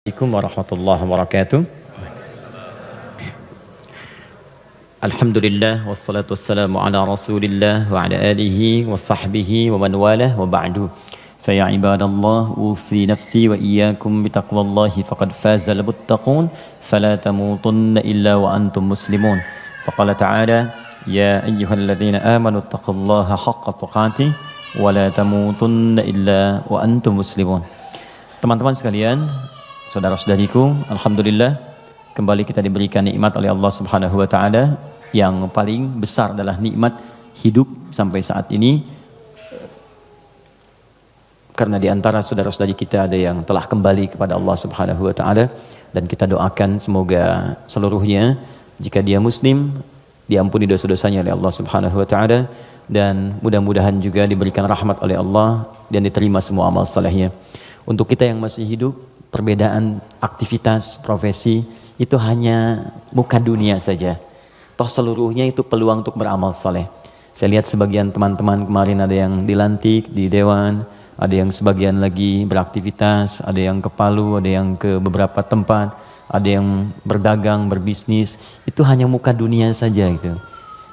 Assalamualaikum warahmatullahi wabarakatuh. Alhamdulillah wassalatu wassalamu ala Rasulillah wa ala alihi wa sahbihi wa man walah wa ba'du. Fa ya ibadallah usi nafsi wa iyyakum bi taqwallahi faqad fazal muttaqun fala tamutunna illa wa antum muslimun. Faqala ta'ala ya ayyuhalladzina amanu taqullaha haqqa tuqatih wa la tamutunna illa wa antum muslimun. Teman-teman sekalian, saudara-saudariku, alhamdulillah kembali kita diberikan nikmat oleh Allah Subhanahu wa taala. Yang paling besar adalah nikmat hidup sampai saat ini. Karena di antara saudara-saudari kita ada yang telah kembali kepada Allah Subhanahu wa taala, dan kita doakan semoga seluruhnya jika dia muslim diampuni dosa-dosanya oleh Allah Subhanahu wa taala, dan mudah-mudahan juga diberikan rahmat oleh Allah dan diterima semua amal salehnya. Untuk kita yang masih hidup, perbedaan aktivitas, profesi itu hanya muka dunia saja. Toh seluruhnya itu peluang untuk beramal saleh. Saya lihat sebagian teman-teman kemarin ada yang dilantik di dewan, ada yang sebagian lagi beraktivitas, ada yang ke Palu, ada yang ke beberapa tempat, ada yang berdagang, berbisnis. Itu hanya muka dunia saja gitu.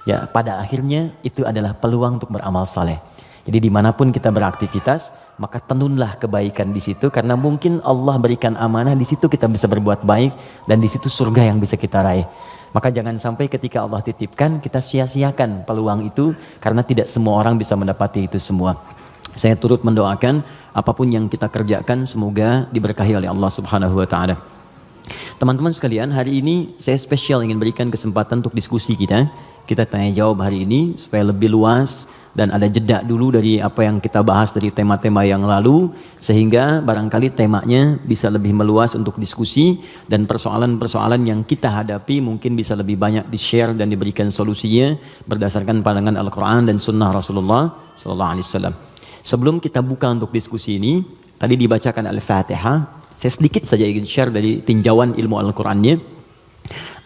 Ya, pada akhirnya itu adalah peluang untuk beramal saleh. Jadi dimanapun kita beraktivitas, maka tenunlah kebaikan di situ, karena mungkin Allah berikan amanah di situ kita bisa berbuat baik, dan di situ surga yang bisa kita raih. Maka jangan sampai ketika Allah titipkan kita sia-siakan peluang itu, karena tidak semua orang bisa mendapati itu semua. Saya turut mendoakan apapun yang kita kerjakan semoga diberkahi oleh Allah Subhanahu wa taala. Teman-teman sekalian, hari ini saya spesial ingin berikan kesempatan untuk diskusi kita. Kita tanya jawab hari ini supaya lebih luas dan ada jeda dulu dari apa yang kita bahas dari tema-tema yang lalu, sehingga barangkali temanya bisa lebih meluas untuk diskusi, dan persoalan-persoalan yang kita hadapi mungkin bisa lebih banyak di-share dan diberikan solusinya berdasarkan pandangan Al-Quran dan Sunnah Rasulullah SAW. Sebelum kita buka untuk diskusi ini, tadi dibacakan Al-Fatihah. Saya sedikit saja ingin share dari tinjauan ilmu Al-Qurannya.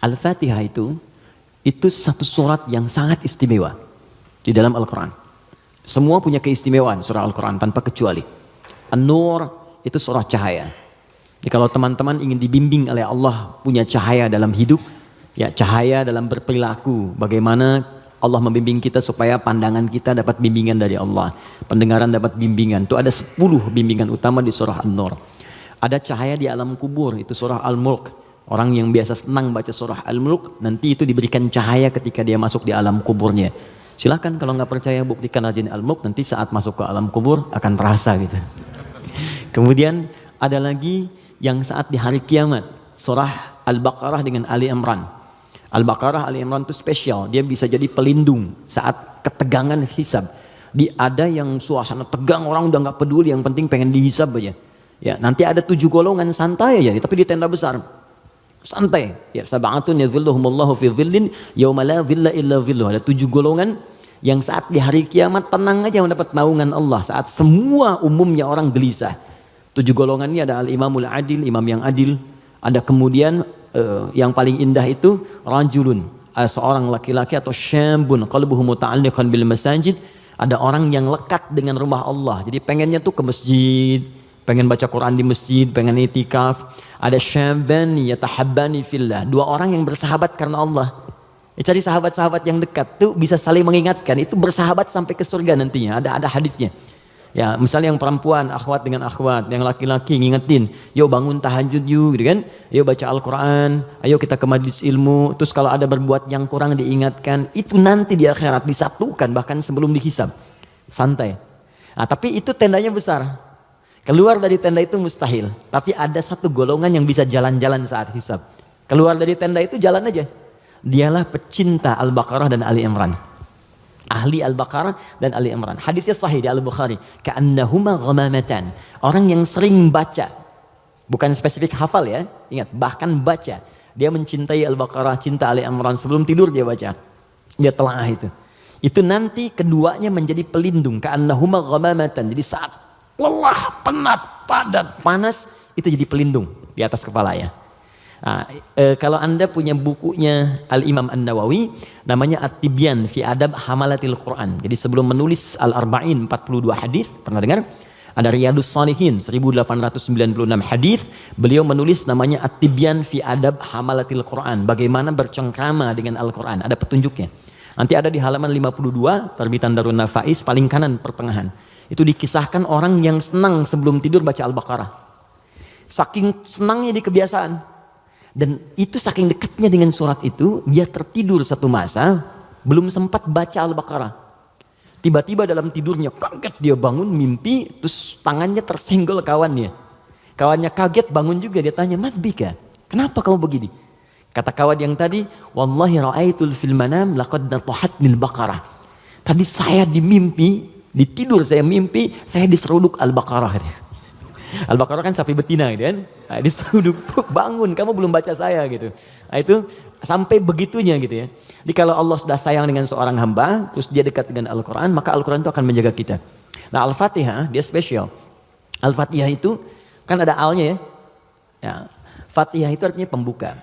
Al-Fatihah itu satu surat yang sangat istimewa di dalam Al-Quran. Semua punya keistimewaan surah Al-Quran tanpa kecuali. An-Nur itu surah cahaya. Jadi kalau teman-teman ingin dibimbing oleh Allah punya cahaya dalam hidup, ya cahaya dalam berperilaku, bagaimana Allah membimbing kita supaya pandangan kita dapat bimbingan dari Allah, pendengaran dapat bimbingan. Itu ada 10 bimbingan utama di surah An-Nur. Ada cahaya di alam kubur, itu surah Al-Mulk. Orang yang biasa senang baca surah Al-Mulk, nanti itu diberikan cahaya ketika dia masuk di alam kuburnya. Silakan kalau nggak percaya buktikan aja Al-Mulk, nanti saat masuk ke alam kubur akan terasa gitu. Kemudian ada lagi yang saat di hari kiamat, surah Al-Baqarah dengan Ali Imran. Al-Baqarah, Ali Imran itu spesial, dia bisa jadi pelindung saat ketegangan hisab. Ada yang suasana tegang, orang udah nggak peduli, yang penting pengen dihisab aja. Ya, nanti ada 7 golongan santai aja, tapi di tenda besar. Santai, ya, sab'atun yadhilluhumullahu fi dhillin yauma la dhilla illa dhilluh. Ada 7 golongan yang saat di hari kiamat tenang aja mendapat naungan Allah, saat semua umumnya orang gelisah. 7 golongan ini ada al-imamul adil, imam yang adil. Ada kemudian yang paling indah itu rajulun, seorang laki-laki, atau syambun qalbuhu muta'alliqan bil masajid. Ada orang yang lekat dengan rumah Allah, jadi pengennya tuh ke masjid, pengen baca Quran di masjid, pengen itikaf. Ada syabani yatahabbani fillah, 2 orang yang bersahabat karena Allah. Cari sahabat-sahabat yang dekat tuh bisa saling mengingatkan, itu bersahabat sampai ke surga nantinya. Ada hadisnya. Ya, misalnya yang perempuan akhwat dengan akhwat, yang laki-laki ngingetin, yuk bangun tahajud yuk, gitu kan? Yuk baca Al-Quran, ayo kita ke majlis ilmu. Terus kalau ada berbuat yang kurang diingatkan, itu nanti di akhirat disatukan bahkan sebelum dihisab. Santai. Nah, tapi itu tendanya besar. Keluar dari tenda itu mustahil, tapi ada 1 golongan yang bisa jalan-jalan saat hisab. Keluar dari tenda itu jalan aja. Dialah pecinta Al-Baqarah dan Ali Imran. Ahli Al-Baqarah dan Ali Imran. Hadisnya sahih di Al-Bukhari. Ka'annahuma ghamamatan. Orang yang sering baca. Bukan spesifik hafal ya. Ingat, bahkan baca. Dia mencintai Al-Baqarah, cinta Ali Imran. Sebelum tidur dia baca. Dia telaah itu. Itu nanti keduanya menjadi pelindung. Ka'annahuma ghamamatan. Jadi saat lelah, penat, padat, panas, itu jadi pelindung di atas kepala ya. Nah, kalau Anda punya bukunya Al-Imam An-Nawawi, namanya At-Tibyan fi Adab Hamalatil Quran. Jadi sebelum menulis Al-Arba'in 42 hadis, pernah dengar? Ada Riyadhus Shalihin 1896 hadis, beliau menulis namanya At-Tibyan fi Adab Hamalatil Quran, bagaimana bercengkrama dengan Al-Quran, ada petunjuknya. Nanti ada di halaman 52 terbitan Darun Nafais paling kanan pertengahan. Itu dikisahkan orang yang senang sebelum tidur baca Al-Baqarah. Saking senangnya di kebiasaan. Dan itu saking dekatnya dengan surat itu, dia tertidur satu masa belum sempat baca Al-Baqarah. Tiba-tiba dalam tidurnya kaget, dia bangun mimpi, terus tangannya tersenggol kawannya. Kawannya kaget bangun juga, dia tanya, "Mas Bika, kenapa kamu begini?" Kata kawan yang tadi, "Wallahi ra'aitul fil manam laqad natahatnil baqarah." Tadi saya di mimpi, di tidur saya mimpi, saya diseruduk Al-Baqarah. Al-Baqarah kan sapi betina gitu kan. Nah, diseruduk, bangun, kamu belum baca saya gitu. Nah, itu sampai begitunya gitu ya. Jadi kalau Allah sudah sayang dengan seorang hamba, terus dia dekat dengan Al-Quran, maka Al-Quran itu akan menjaga kita. Nah, Al-Fatihah dia spesial. Al-Fatihah itu kan ada alnya ya. Ya, Fatihah itu artinya pembuka.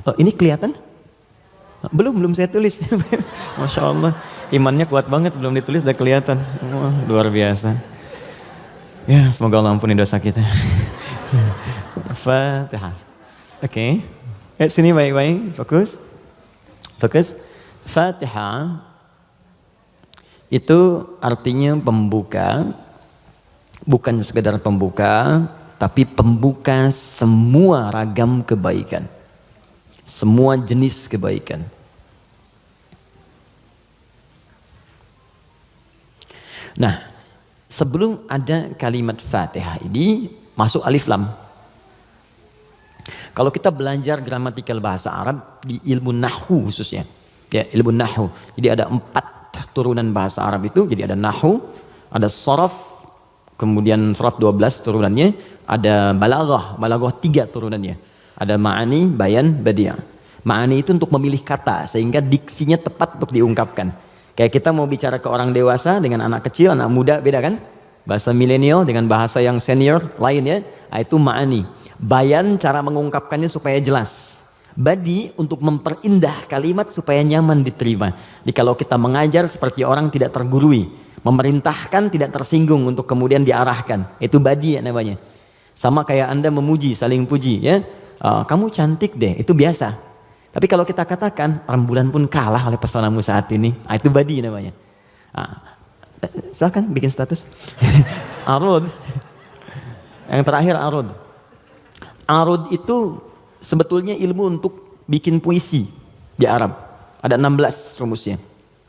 Oh, ini kelihatan? Belum saya tulis. Masya Allah, imannya kuat banget, belum ditulis udah kelihatan. Wah, luar biasa. Ya, semoga Allah ampuni dosa kita. Fatihah. Oke. Sini baik-baik, fokus. Fatihah itu artinya pembuka, bukan sekedar pembuka, tapi pembuka semua ragam kebaikan, semua jenis kebaikan. Nah, sebelum ada kalimat Fatihah ini masuk alif lam. Kalau kita belajar gramatikal bahasa Arab di ilmu nahwu khususnya, ya ilmu nahwu. Jadi ada 4 turunan bahasa Arab itu. Jadi ada nahwu, ada sharaf, kemudian sharaf 12 turunannya, ada balaghah 3 turunannya. Ada ma'ani, bayan, badi'. Ma'ani itu untuk memilih kata sehingga diksinya tepat untuk diungkapkan. Kayak kita mau bicara ke orang dewasa dengan anak kecil, anak muda beda kan? Bahasa milenial dengan bahasa yang senior lain ya. Nah, itu ma'ani. Bayan cara mengungkapkannya supaya jelas. Badi untuk memperindah kalimat supaya nyaman diterima. Jadi kalau kita mengajar seperti orang tidak tergurui, memerintahkan tidak tersinggung untuk kemudian diarahkan. Itu badi ya namanya. Sama kayak Anda memuji, saling puji ya. Kamu cantik deh, itu biasa. Tapi kalau kita katakan rembulan pun kalah oleh pesonamu saat ini, itu badi namanya. Silakan bikin status. Arud. Yang terakhir arud. Arud itu sebetulnya ilmu untuk bikin puisi di Arab. Ada 16 rumusnya.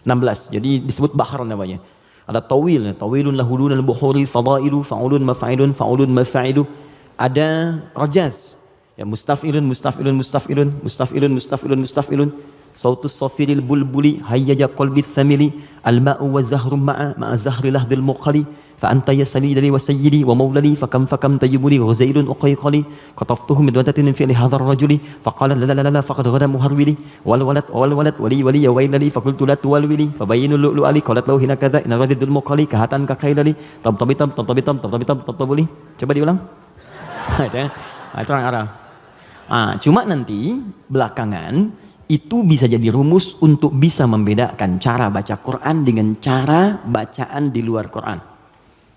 16. Jadi disebut bahar namanya. Ada tawil, tawilun lahulun al-buhuri fadailu fa'ulun mafa'ilun fa'ulun mafa'ilu. Ada rajaz. Ya mustaf'ilun mustaf'ilun mustaf'ilun mustaf'ilun mustaf'ilun mustaf'ilun. Sautus safiril bulbuli hayyaja qalbi thamili al-ma'u wa zahrum ma'a zahri lahdil muqali fa anta yasali dari wa sayyidi wa maulali fakam tayyibuli ghuzailun uqayqali qataftuhu midwadatin fi hadha ar-rajuli faqala la la la faqad ghada muharwili wal walad wali ya wailali faqultu la tuwalwili fabayinu lu'ali qalat lahu hina kadha in radidul muqali kahatan ka khailali tabtabitam tabtabuli. Coba diulang. Itu orang Arab. Cuma nanti belakangan itu bisa jadi rumus untuk bisa membedakan cara baca Quran dengan cara bacaan di luar Quran.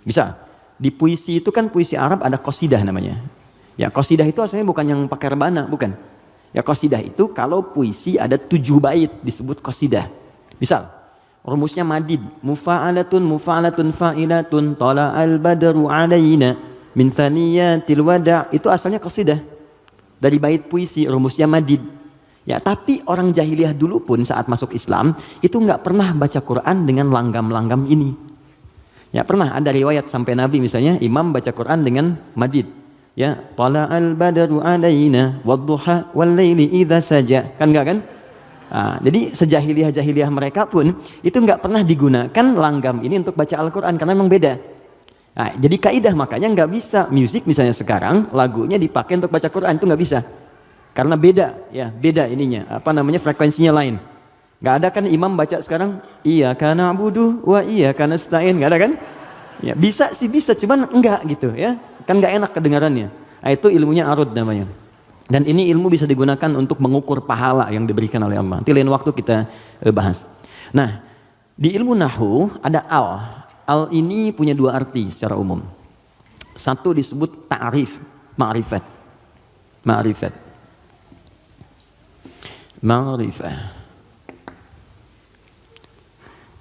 Bisa. Di puisi itu kan puisi Arab ada qasidah namanya. Ya qasidah itu asalnya bukan yang pakai rebana, bukan. Ya qasidah itu kalau puisi ada 7 bait disebut qasidah. Misal, rumusnya madid. Mufa'alatun fa'ilatun tala'al badru alaina min thaniyatil wada'. Itu asalnya qasidah. Dari bait puisi rumusnya madid. Ya, tapi orang jahiliyah dulu pun saat masuk Islam itu nggak pernah baca Quran dengan langgam-langgam ini. Ya, pernah ada riwayat sampai Nabi misalnya imam baca Quran dengan madid. Ya, tala'al badru alaina wadduha wal laili idza saja. Kan enggak kan? Jadi sejahiliyah-jahiliyah mereka pun itu nggak pernah digunakan langgam ini untuk baca Al-Quran karena memang beda. Jadi kaidah makanya nggak bisa musik misalnya sekarang lagunya dipakai untuk baca Quran, itu nggak bisa. Karena beda ininya, frekuensinya lain. Gak ada kan imam baca sekarang, iyyaka na'budu wa iyyaka nasta'in, gak ada kan? Ya, bisa, cuman enggak gitu ya. Kan gak enak kedengarannya. Itu ilmunya arud namanya. Dan ini ilmu bisa digunakan untuk mengukur pahala yang diberikan oleh Allah. Nanti lain waktu kita bahas. Nah, di ilmu nahwu ada al. Al ini punya dua arti secara umum. Satu disebut ta'rif, ma'rifat. Ma'rifat. Ma'rifat.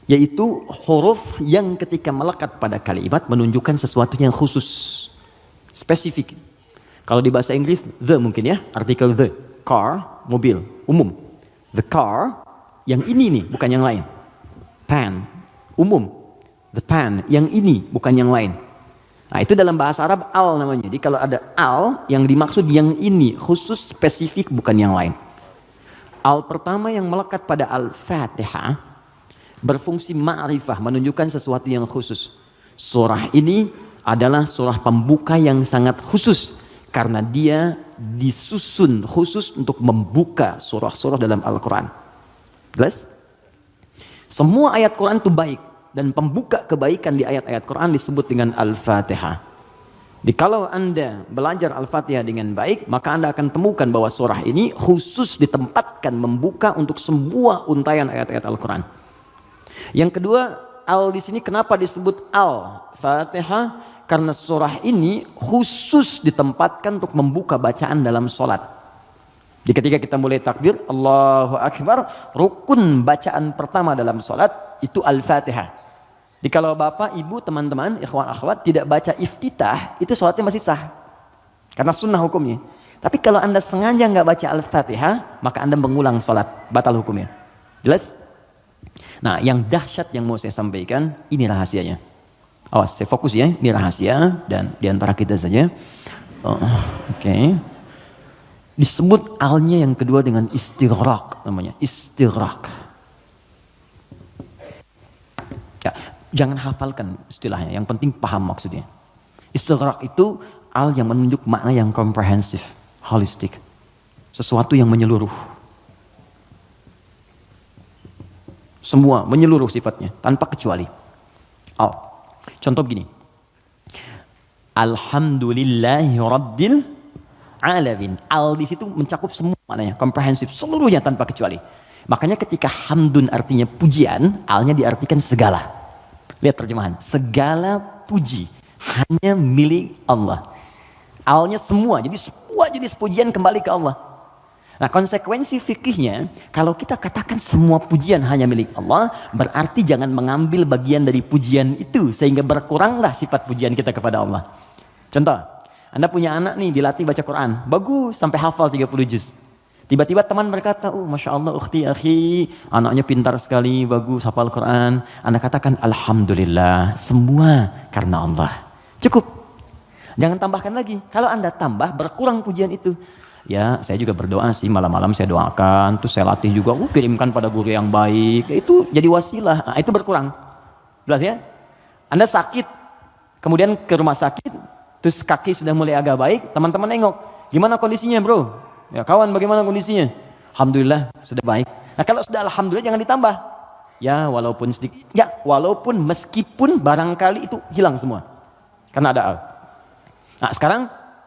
Yaitu huruf yang ketika melekat pada kalimat menunjukkan sesuatu yang khusus, spesifik. Kalau di bahasa Inggris, the mungkin ya, artikel the. Car, mobil, umum. The car, yang ini nih, bukan yang lain. Pen, umum. The pen, yang ini, bukan yang lain. Nah, itu dalam bahasa Arab al namanya. Jadi kalau ada al, yang dimaksud yang ini, khusus, spesifik, bukan yang lain. Al pertama yang melekat pada Al-Fatihah, berfungsi ma'rifah, menunjukkan sesuatu yang khusus. Surah ini adalah surah pembuka yang sangat khusus, karena dia disusun khusus untuk membuka surah-surah dalam Al-Quran. Jelas? Semua ayat Quran itu baik. Dan pembuka kebaikan di ayat-ayat Quran disebut dengan Al-Fatihah. Jadi kalau Anda belajar Al-Fatihah dengan baik, maka Anda akan temukan bahwa surah ini khusus ditempatkan membuka untuk semua untayan ayat-ayat Al-Quran. Yang kedua, Al di sini kenapa disebut Al-Fatihah? Karena surah ini khusus ditempatkan untuk membuka bacaan dalam sholat. Jadi ketika kita mulai takbir, Allahu Akbar, rukun bacaan pertama dalam sholat itu Al-Fatihah. Jadi kalau bapak, ibu, teman-teman, ikhwan, akhwat tidak baca iftitah, itu sholatnya masih sah. Karena sunnah hukumnya. Tapi kalau Anda sengaja nggak baca Al-Fatihah, maka Anda mengulang sholat, batal hukumnya. Jelas? Nah, yang dahsyat yang mau saya sampaikan, ini rahasianya. Awas, saya fokus ya, ini rahasia dan diantara kita saja. Oke. Disebut alnya yang kedua dengan istighraq namanya, istighraq. Ya, jangan hafalkan istilahnya, yang penting paham maksudnya. Istighraq itu al yang menunjuk makna yang komprehensif, holistik. Sesuatu yang menyeluruh. Semua menyeluruh sifatnya, tanpa kecuali. Al. Contoh begini. Alhamdulillahi Rabbil Alamin. Al di situ mencakup semua maknanya, komprehensif, seluruhnya tanpa kecuali. Makanya ketika hamdun artinya pujian, alnya diartikan segala. Lihat terjemahan, segala puji hanya milik Allah. Alnya semua, jadi semua jenis pujian kembali ke Allah. Nah, konsekuensi fikihnya, kalau kita katakan semua pujian hanya milik Allah, berarti jangan mengambil bagian dari pujian itu, sehingga berkuranglah sifat pujian kita kepada Allah. Contoh, Anda punya anak nih, dilatih baca Quran, bagus, sampai hafal 30 juz. Tiba-tiba teman berkata, oh Masya Allah, ukhti, akhi, anaknya pintar sekali, bagus, hafal Quran. Anda katakan, Alhamdulillah, semua karena Allah. Cukup. Jangan tambahkan lagi. Kalau Anda tambah, berkurang pujian itu. Ya, saya juga berdoa sih, malam-malam saya doakan, terus saya latih juga, kirimkan pada guru yang baik, itu jadi wasilah. Nah, itu berkurang. Jelas ya? Anda sakit, kemudian ke rumah sakit, terus kaki sudah mulai agak baik, teman-teman nengok, gimana kondisinya bro? Ya kawan, bagaimana kondisinya? Alhamdulillah sudah baik. Nah kalau sudah alhamdulillah jangan ditambah. Ya walaupun sedikit, ya walaupun meskipun barangkali itu hilang semua, karena ada al. Nah sekarang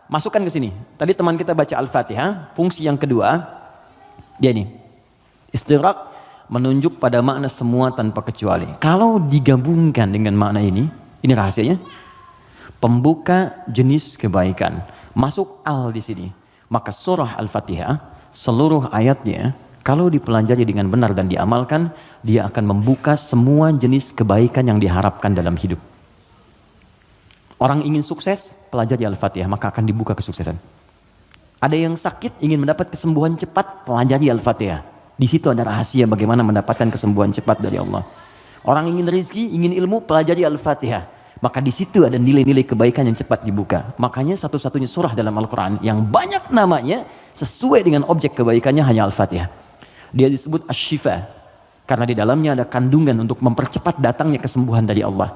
masukkan ke sini. Tadi teman kita baca Al-Fatihah, fungsi yang kedua, dia ini istighraq, menunjuk pada makna semua tanpa kecuali. Kalau digabungkan dengan makna ini rahasianya, pembuka jenis kebaikan. Masuk al di sini. Maka surah Al-Fatihah, seluruh ayatnya, kalau dipelajari dengan benar dan diamalkan, dia akan membuka semua jenis kebaikan yang diharapkan dalam hidup. Orang ingin sukses, pelajari Al-Fatihah, maka akan dibuka kesuksesan. Ada yang sakit, ingin mendapat kesembuhan cepat, pelajari Al-Fatihah. Di situ ada rahasia bagaimana mendapatkan kesembuhan cepat dari Allah. Orang ingin rezeki, ingin ilmu, pelajari Al-Fatihah. Maka di situ ada nilai-nilai kebaikan yang cepat dibuka. Makanya satu-satunya surah dalam Al-Quran yang banyak namanya sesuai dengan objek kebaikannya hanya Al-Fatihah. Dia disebut Asy-Syifa karena di dalamnya ada kandungan untuk mempercepat datangnya kesembuhan dari Allah.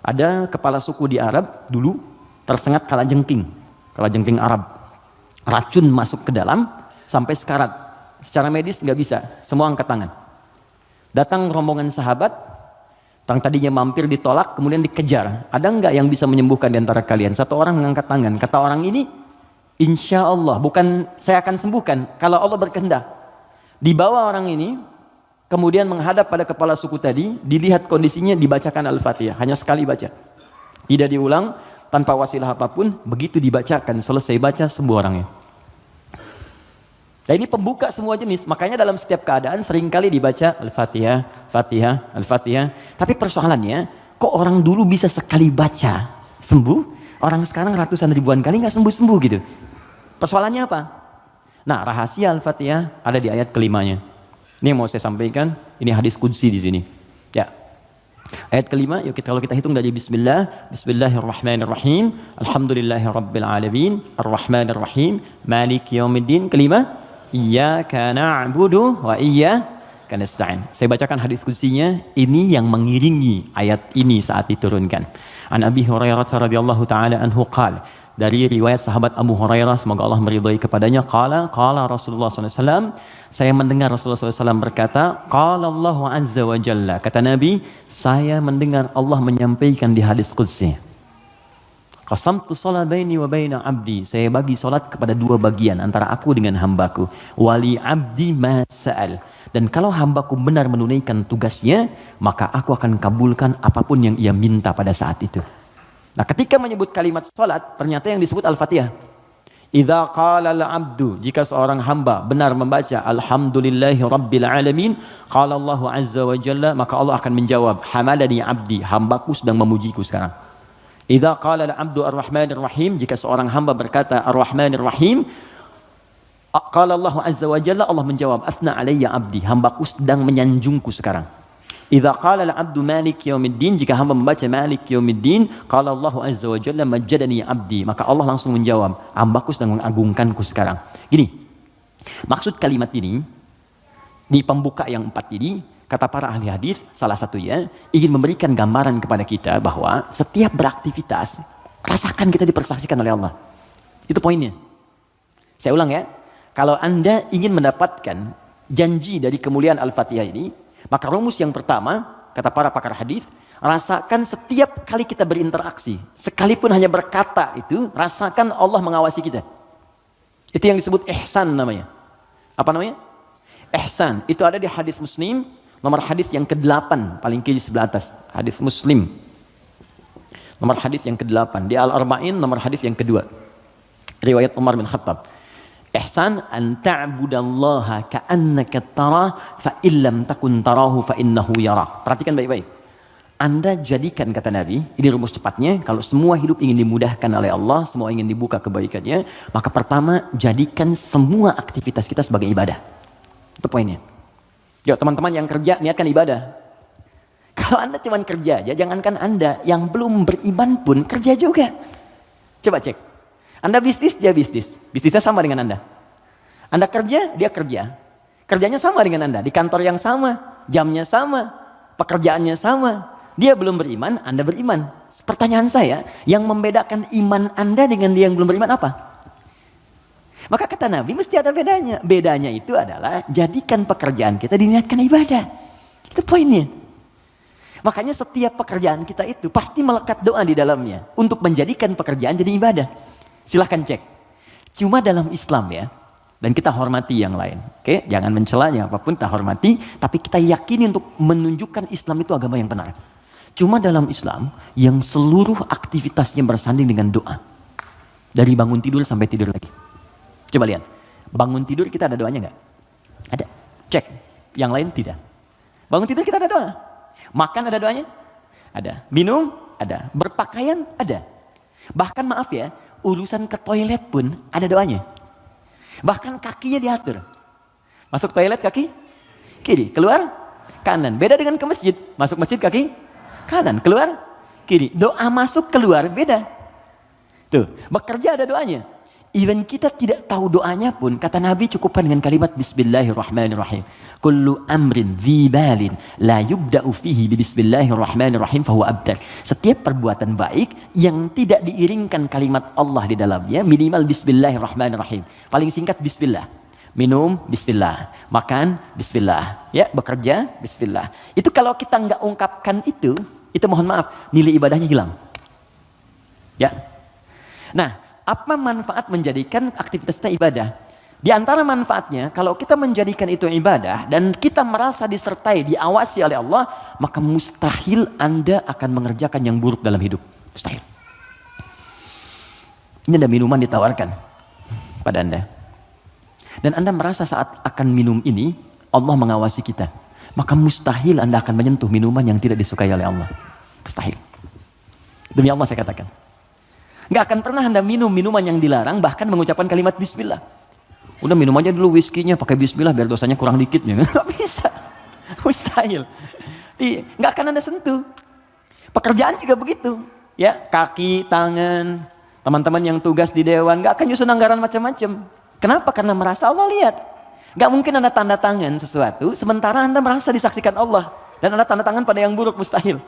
Ada kepala suku di Arab dulu tersengat kalajengking Arab. Racun masuk ke dalam sampai sekarat. Secara medis nggak bisa, semua angkat tangan. Datang rombongan sahabat, yang tadinya mampir ditolak, kemudian dikejar. Ada enggak yang bisa menyembuhkan di antara kalian? Satu orang mengangkat tangan. Kata orang ini, insya Allah, bukan saya akan sembuhkan, kalau Allah berkehendak. Dibawa orang ini, kemudian menghadap pada kepala suku tadi, dilihat kondisinya, dibacakan Al-Fatihah, hanya sekali baca, tidak diulang, tanpa wasilah apapun. Begitu dibacakan, selesai baca, sembuh orangnya. Nah, ini pembuka semua jenis, makanya dalam setiap keadaan seringkali dibaca Al-Fatihah, Fatihah, Al-Fatihah. Tapi persoalannya, kok orang dulu bisa sekali baca sembuh, orang sekarang ratusan ribuan kali nggak sembuh-sembuh gitu. Persoalannya apa? Nah, rahasia Al-Fatihah ada di ayat kelimanya. Ini yang mau saya sampaikan, ini hadis qudsi di sini. Ya. Ayat kelima, yuk kalau kita hitung dari Bismillah, Bismillahirrahmanirrahim, Alhamdulillahirabbil alamin, Arrahmanirrahim, Maliki yaumiddin. Kelima, Iyyaka na'budu wa iyyaka nasta'in. Saya bacakan hadis qudsiynya, ini yang mengiringi ayat ini saat diturunkan. An Abi Hurairah radhiyallahu taala anhu qala, dari riwayat sahabat Abu Hurairah, semoga Allah meridhai kepadanya, qala Rasulullah SAW, saya mendengar Rasulullah SAW berkata, qala Allah azza wa jalla, kata Nabi, saya mendengar Allah menyampaikan di hadis qudsi, qasamtu shalah baini wa baina abdi, saya bagi salat kepada dua bagian antara aku dengan hambaku, wali abdi ma sa'al, dan kalau hambaku benar menunaikan tugasnya, maka aku akan kabulkan apapun yang ia minta pada saat itu. Nah, ketika menyebut kalimat salat, ternyata yang disebut Al-Fatihah. Idza qala al-'abdu, jika seorang hamba benar membaca alhamdulillahi rabbil alamin, qala Allah azza wa jalla, maka Allah akan menjawab, hamadani abdi, hambaku sedang memujiku sekarang. Idza qala al-'abdu ar-rahmanir rahim, jika seorang hamba berkata ar-rahmanir rahim, qala Allah azza wa jalla, Allah menjawab, asna alayya abdi, hambaku sedang menyanjungku sekarang. Idza qala al-'abdu maliki yaumiddin, jika hamba membaca maliki yaumiddin, qala Allah azza wa jalla majjadani abdi, maka Allah langsung menjawab, hambaku sedang mengagungkanku sekarang. Gini, maksud kalimat ini di pembuka yang 4 ini, kata para ahli hadis, salah satunya ingin memberikan gambaran kepada kita bahwa setiap beraktivitas, rasakan kita dipersaksikan oleh Allah. Itu poinnya. Saya ulang ya, kalau Anda ingin mendapatkan janji dari kemuliaan Al-Fatihah ini, maka rumus yang pertama, kata para pakar hadis, rasakan setiap kali kita berinteraksi, sekalipun hanya berkata itu, rasakan Allah mengawasi kita. Itu yang disebut ihsan namanya. Apa namanya? Ihsan. Itu ada di hadis Muslim, nomor hadis yang ke-8, paling kiri sebelah atas. Hadis Muslim. Nomor hadis yang ke-8. Di Al-Arba'in, nomor hadis yang kedua. Riwayat Umar bin Khattab. Ihsan an ta'budallaha ka'annaka tarah fa illam takun tarahu fa innahu yarak. Perhatikan baik-baik. Anda jadikan, kata Nabi, ini rumus cepatnya, kalau semua hidup ingin dimudahkan oleh Allah, semua ingin dibuka kebaikannya, maka pertama, jadikan semua aktivitas kita sebagai ibadah. Itu poinnya. Yuk teman-teman yang kerja, niatkan ibadah. Kalau Anda cuma kerja aja, jangankan Anda, yang belum beriman pun kerja juga. Coba cek. Anda bisnis, dia bisnis. Bisnisnya sama dengan Anda. Anda kerja, dia kerja. Kerjanya sama dengan Anda. Di kantor yang sama, jamnya sama, pekerjaannya sama. Dia belum beriman, Anda beriman. Pertanyaan saya, yang membedakan iman Anda dengan dia yang belum beriman apa? Maka kata Nabi, mesti ada bedanya. Bedanya itu adalah, jadikan pekerjaan kita diniatkan ibadah. Itu poinnya. Makanya setiap pekerjaan kita itu pasti melekat doa di dalamnya. Untuk menjadikan pekerjaan jadi ibadah. Silahkan cek. Cuma dalam Islam ya, dan kita hormati yang lain. Oke, jangan mencelanya apapun, kita hormati. Tapi kita yakini untuk menunjukkan Islam itu agama yang benar. Cuma dalam Islam, yang seluruh aktivitasnya bersanding dengan doa. Dari bangun tidur sampai tidur lagi. Coba lihat, bangun tidur kita ada doanya nggak? Ada. Cek. Yang lain tidak. Bangun tidur kita ada doa. Makan ada doanya? Ada. Minum? Ada. Berpakaian? Ada. Bahkan maaf ya, urusan ke toilet pun ada doanya. Bahkan kakinya diatur. Masuk toilet kaki kiri, keluar kanan. Beda dengan ke masjid. Masuk masjid kaki kanan, keluar kiri. Doa masuk keluar beda. Tuh, bekerja ada doanya. Even kita tidak tahu doanya pun, kata Nabi cukupkan dengan kalimat Bismillahirrahmanirrahim. Kullu amrin dzibalin la yubda'u fihi bi Bismillahirrahmanirrahim fahuwa abtar. Setiap perbuatan baik yang tidak diiringkan kalimat Allah di dalamnya, minimal Bismillahirrahmanirrahim. Paling singkat Bismillah. Minum Bismillah, makan Bismillah, ya bekerja Bismillah. Itu kalau kita nggak ungkapkan itu mohon maaf, nilai ibadahnya hilang. Ya. Nah, apa manfaat menjadikan aktivitas kita ibadah? Di antara manfaatnya, kalau kita menjadikan itu ibadah dan kita merasa disertai, diawasi oleh Allah, maka mustahil Anda akan mengerjakan yang buruk dalam hidup. Mustahil. Ini ada minuman ditawarkan pada Anda. Dan Anda merasa saat akan minum ini, Allah mengawasi kita. Maka mustahil Anda akan menyentuh minuman yang tidak disukai oleh Allah. Mustahil. Demi Allah saya katakan. Nggak akan pernah Anda minum minuman yang dilarang, bahkan mengucapkan kalimat bismillah. Udah minum aja dulu whiskinya pakai bismillah biar dosanya kurang dikit. Nggak bisa. Mustahil. Nggak akan Anda sentuh. Pekerjaan juga begitu. Ya, kaki, tangan, teman-teman yang tugas di dewan, nggak akan nyusun anggaran macam-macam. Kenapa? Karena merasa Allah lihat. Nggak mungkin Anda tanda tangan sesuatu, sementara Anda merasa disaksikan Allah. Dan Anda tanda tangan pada yang buruk, mustahil.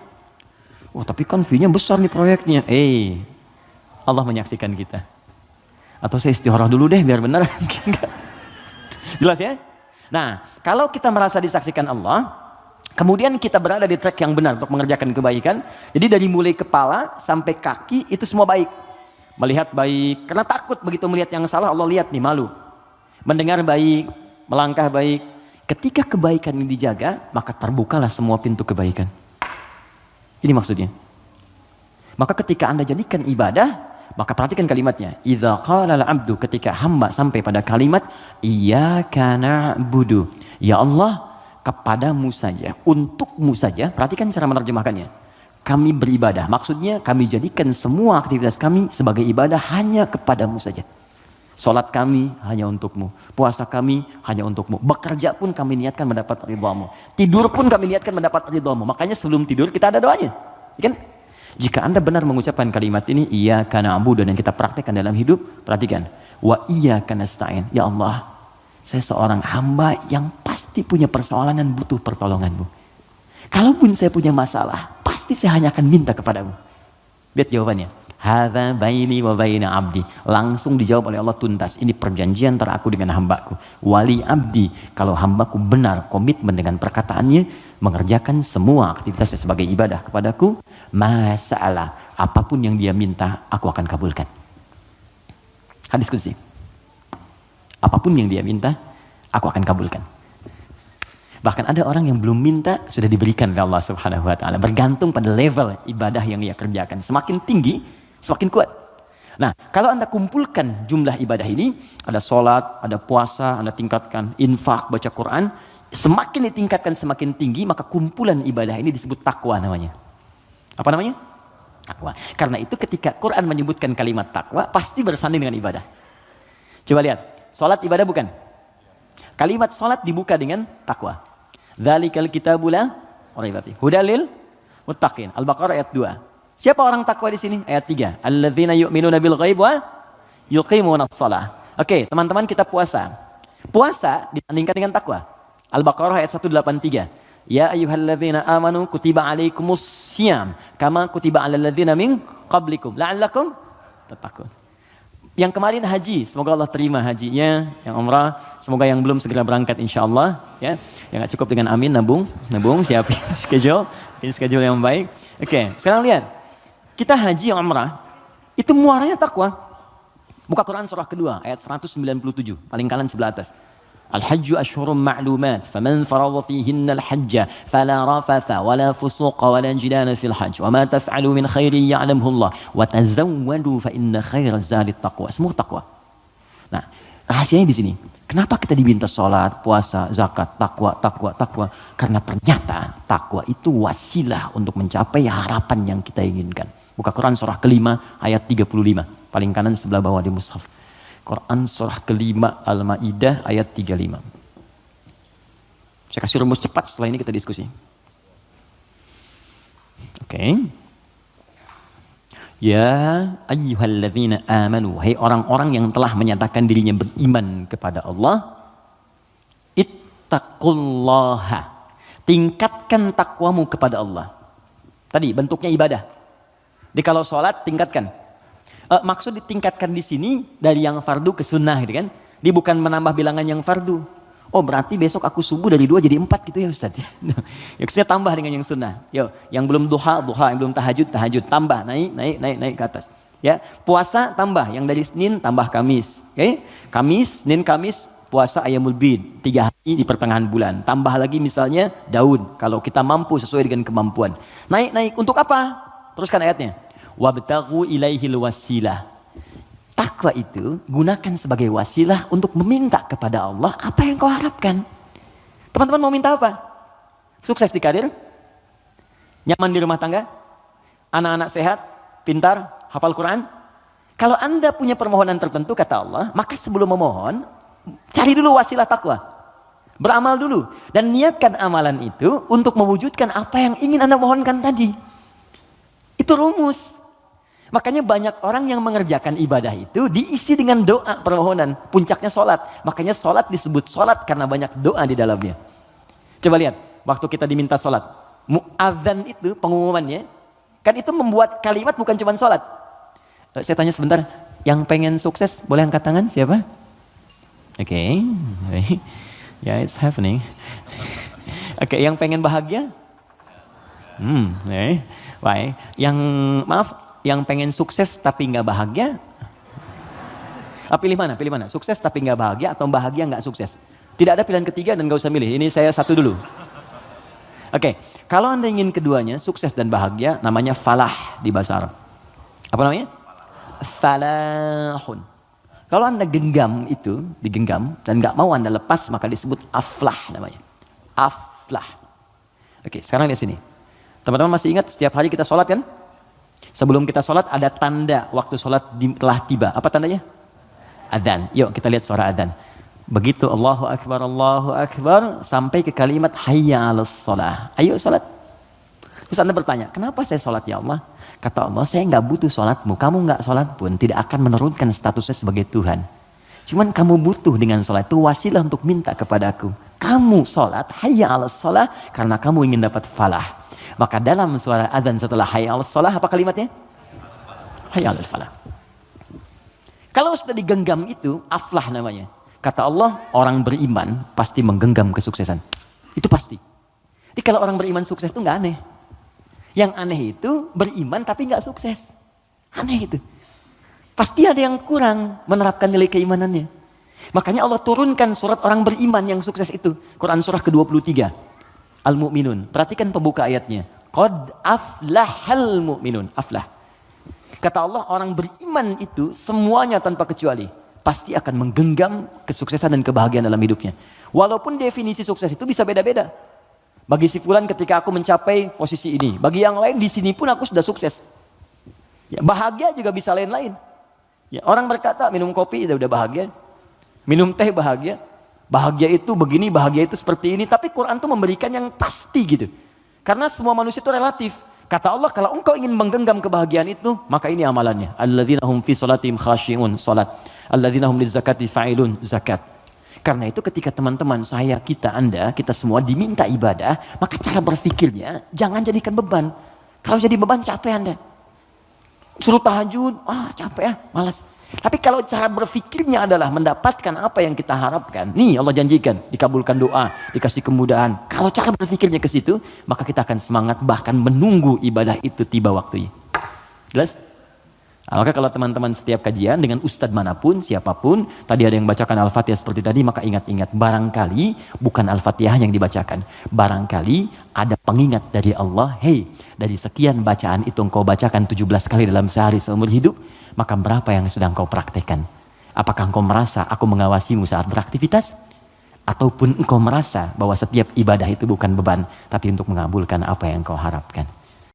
Oh tapi kan fee-nya besar nih proyeknya. Allah menyaksikan kita. Atau saya istikharah dulu deh biar benar. Jelas ya? Nah, kalau kita merasa disaksikan Allah, kemudian kita berada di track yang benar untuk mengerjakan kebaikan. Jadi dari mulai kepala sampai kaki itu semua baik. Melihat baik, karena takut begitu melihat yang salah Allah lihat nih, malu. Mendengar baik, melangkah baik. Ketika kebaikan ini dijaga, maka terbukalah semua pintu kebaikan. Ini maksudnya. Maka ketika Anda jadikan ibadah, maka perhatikan kalimatnya. Idza qala al-'abdu, ketika hamba sampai pada kalimat iyyaka na'budu. Ya Allah, kepadamu saja, untukmu saja. Perhatikan cara menerjemahkannya. Kami beribadah. Maksudnya kami jadikan semua aktivitas kami sebagai ibadah hanya kepadamu saja. Salat kami hanya untukmu. Puasa kami hanya untukmu. Bekerja pun kami niatkan mendapat ridhamu. Tidur pun kami niatkan mendapat ridhamu. Makanya sebelum tidur kita ada doanya. Kan? Jika Anda benar mengucapkan kalimat ini, iyyaka na'budu, dan kita praktekkan dalam hidup, perhatikan. Wa iyyaka nasta'in. Ya Allah, saya seorang hamba yang pasti punya persoalan dan butuh pertolonganmu. Kalaupun saya punya masalah, pasti saya hanya akan minta kepadamu. Lihat jawabannya. Hadza baini wa baina abdi. Langsung dijawab oleh Allah tuntas. Ini perjanjian antara aku dengan hambaku. Wali abdi. Kalau hambaku benar komitmen dengan perkataannya, mengerjakan semua aktivitasnya sebagai ibadah kepadaku, masalah apapun yang dia minta, aku akan kabulkan. Hadis qudsi. Apapun yang dia minta, aku akan kabulkan. Bahkan ada orang yang belum minta sudah diberikan oleh Allah Subhanahu wa taala, bergantung pada level ibadah yang ia kerjakan. Semakin tinggi, semakin kuat. Nah, kalau Anda kumpulkan jumlah ibadah ini, ada sholat, ada puasa, Anda tingkatkan, infak, baca Quran, semakin ditingkatkan semakin tinggi, maka kumpulan ibadah ini disebut takwa namanya. Apa namanya? Takwa. Karena itu ketika Quran menyebutkan kalimat takwa, pasti bersanding dengan ibadah. Coba lihat, sholat ibadah bukan? Kalimat sholat dibuka dengan takwa. Dzalikal kitabul la raiba fihi hudal lil muttaqin. Al-Baqarah ayat 2. Siapa orang takwa di sini? Ayat 3. Alladzina yu'minuna bil ghaib wa yuqimunas shalah. Oke, teman-teman, kita puasa. Puasa dibandingkan dengan takwa. Al-Baqarah ayat 183. Ya ayyuhalladzina amanu kutiba alaikumus syiyam kama kutiba alal ladzina min qablikum la'allakum tattaqun. Yang kemarin haji, semoga Allah terima hajinya. Yang umrah, semoga yang belum segera berangkat insyaallah, ya. Yang nggak cukup dengan amin, nabung, siapin schedule yang baik. Oke, sekarang lihat. Kita haji umrah, itu muaranya takwa. Buka Quran surah kedua, ayat 197, paling kanan sebelah atas. Al-hajju ashhurum ma'lumat, faman faradha fihinna al-hajja fala rafatha wala fusuqa wala jidala fil hajj wa ma taf'alu min khairin ya'lamhu Allah wa tazawwadu fa inna khairaz zadi taqwa. Semua takwa. Nah, rahasianya di sini. Kenapa kita diminta salat, puasa, zakat, takwa? Karena ternyata takwa itu wasilah untuk mencapai harapan yang kita inginkan. Buka Quran surah kelima ayat 35, paling kanan sebelah bawah di mushaf. Quran surah kelima Al-Maidah ayat 35. Saya kasih rumus cepat, setelah ini kita diskusi. Oke. Ya ayyuhalladzina amanu, hai orang-orang yang telah menyatakan dirinya beriman kepada Allah, ittaqullaha, tingkatkan takwamu kepada Allah. Tadi bentuknya ibadah. Jadi kalau sholat tingkatkan. Maksud ditingkatkan di sini dari yang fardu ke sunnah, gitu kan? Dia bukan menambah bilangan yang fardu. Oh berarti besok aku subuh dari 2 jadi 4 gitu ya Ustaz. Ya saya tambah dengan yang sunnah. Yo, yang belum duha, yang belum tahajud, tambah naik ke atas. Ya, puasa tambah yang dari Senin tambah Kamis. Oke? Kamis, Senin, Kamis puasa Ayyamul Bid 3 hari di pertengahan bulan. Tambah lagi misalnya Daud kalau kita mampu sesuai dengan kemampuan. Naik untuk apa? Teruskan ayatnya. Wabtaghu ilaihil wasilah. Takwa itu gunakan sebagai wasilah untuk meminta kepada Allah apa yang kau harapkan. Teman-teman mau minta apa? Sukses di karir? Nyaman di rumah tangga? Anak-anak sehat? Pintar? Hafal Quran? Kalau Anda punya permohonan tertentu kata Allah, maka sebelum memohon, cari dulu wasilah takwa. Beramal dulu. Dan niatkan amalan itu untuk mewujudkan apa yang ingin Anda mohonkan tadi. Itu rumus. Makanya banyak orang yang mengerjakan ibadah itu diisi dengan doa permohonan. Puncaknya sholat. Makanya sholat disebut sholat karena banyak doa di dalamnya. Coba lihat, waktu kita diminta sholat. Mu'adzan itu pengumumannya, kan itu membuat kalimat bukan cuma sholat. Saya tanya sebentar, yang pengen sukses boleh angkat tangan siapa? Oke. Yeah, it's happening. Oke, yang pengen bahagia? Baik. Yang pengen sukses tapi nggak bahagia? Pilih mana? Sukses tapi nggak bahagia atau bahagia nggak sukses? Tidak ada pilihan ketiga dan nggak usah milih. Ini saya satu dulu. Oke, kalau Anda ingin keduanya, sukses dan bahagia, namanya falah di bahasa Arab. Apa namanya? Falahun. Kalau Anda digenggam dan nggak mau Anda lepas, maka disebut aflah namanya. Aflah. Oke, sekarang lihat sini. Teman-teman masih ingat setiap hari kita sholat kan? Sebelum kita sholat ada tanda waktu sholat telah tiba. Apa tandanya? Adzan. Yuk kita lihat suara adzan. Begitu Allahu Akbar sampai ke kalimat hayya 'alas shalah. Ayo sholat. Terus Anda bertanya, kenapa saya sholat ya Allah? Kata Allah, saya nggak butuh sholatmu. Kamu nggak sholat pun tidak akan menurunkan statusnya sebagai Tuhan. Cuman kamu butuh dengan sholat itu wasilah untuk minta kepadaku. Kamu sholat hayya 'alas shalah karena kamu ingin dapat falah. Maka dalam suara adzan setelah hayya 'alas shalah apa kalimatnya? Hayya 'alal falah. Kalau sudah digenggam itu aflah namanya. Kata Allah, orang beriman pasti menggenggam kesuksesan. Itu pasti. Jadi kalau orang beriman sukses itu nggak aneh. Yang aneh itu beriman tapi nggak sukses. Aneh itu. Pasti ada yang kurang menerapkan nilai keimanannya. Makanya Allah turunkan surat orang beriman yang sukses itu. Quran surah ke-23. Al-Mu'minun. Perhatikan pembuka ayatnya. Qad aflahal mu'minun. Aflah. Kata Allah, orang beriman itu semuanya tanpa kecuali pasti akan menggenggam kesuksesan dan kebahagiaan dalam hidupnya. Walaupun definisi sukses itu bisa beda-beda. Bagi si fulan ketika aku mencapai posisi ini, bagi yang lain di sini pun aku sudah sukses. Ya, bahagia juga bisa lain-lain. Ya, orang berkata minum kopi udah bahagia, minum teh bahagia, bahagia itu begini, bahagia itu seperti ini. Tapi Quran tuh memberikan yang pasti gitu. Karena semua manusia itu relatif. Kata Allah, kalau engkau ingin menggenggam kebahagiaan itu, maka ini amalannya. Alladzina hum fi salatihim khashi'un, salat. Alladzina hum lizakati fa'ilun, zakat. Karena itu ketika teman-teman saya, Anda, kita semua diminta ibadah, maka cara berpikirnya jangan jadikan beban. Kalau jadi beban capek Anda. Suruh tahajud, capek malas. Tapi kalau cara berpikirnya adalah mendapatkan apa yang kita harapkan, nih Allah janjikan, dikabulkan doa, dikasih kemudahan. Kalau cara berpikirnya ke situ, maka kita akan semangat bahkan menunggu ibadah itu tiba waktunya. Jelas? Maka kalau teman-teman setiap kajian dengan ustadz manapun, siapapun, tadi ada yang bacakan Al-Fatihah seperti tadi, maka ingat-ingat, barangkali bukan Al-Fatihah yang dibacakan. Barangkali ada pengingat dari Allah, dari sekian bacaan itu engkau bacakan 17 kali dalam sehari seumur hidup, maka berapa yang sudah engkau praktekkan? Apakah engkau merasa aku mengawasimu saat beraktivitas? Ataupun engkau merasa bahwa setiap ibadah itu bukan beban, tapi untuk mengabulkan apa yang engkau harapkan?